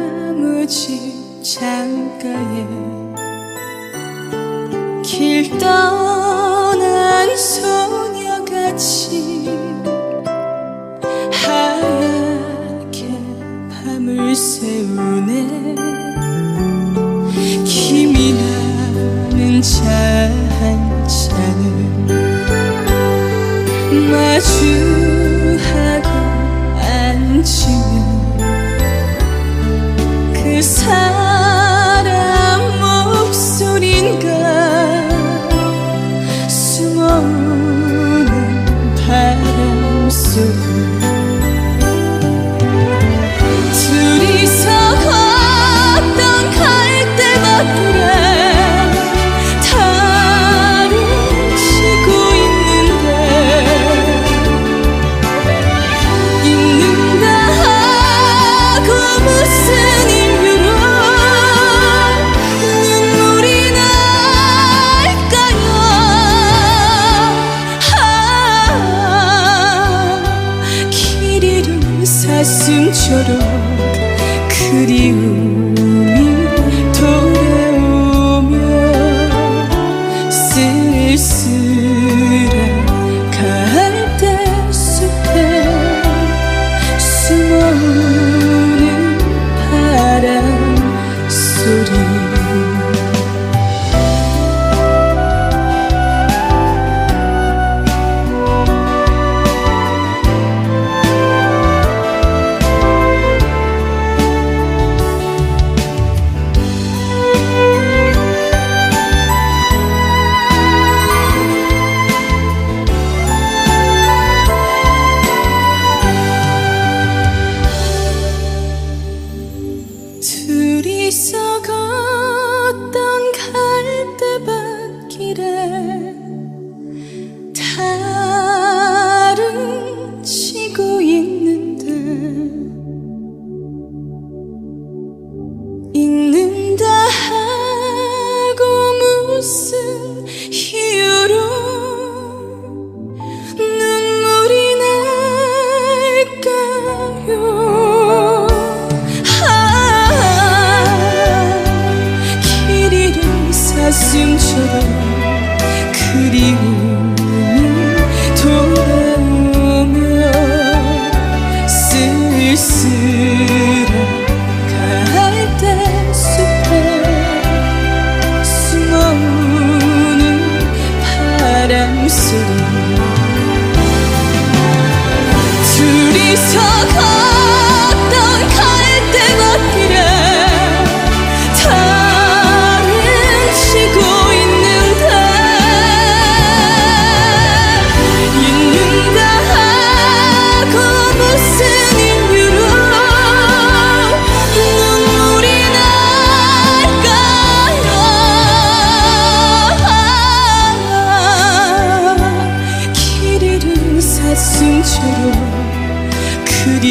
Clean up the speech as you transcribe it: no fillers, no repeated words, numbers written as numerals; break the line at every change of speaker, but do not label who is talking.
통나무집 창가에 길 떠난 소녀같이 하얗게 밤을 새우네. 김이 나는 차 한 잔을 마주하고 앉으면 그 사람 목소린가 숨어오는 바람소리. 둘이서 걷던 갈대밭길에 달을 치고 있는다 하고 무슨 이유로 눈물이 날까요? 길 잃은 사슴처럼 그리움이 돌아오며 쓸쓸한 갈대숲에 숨어오는 바람소리. 둘이서 걷던 갈대밭길에 달은 치고 읽는다 하고 무슨 이유로 눈물이 날까요? 사슴처럼 그리움이 돌아오며 쓸쓸한 갈대숲에 숨어오는 바람소리. 둘이서 걷던 갈대밭길에 사슴처럼 그리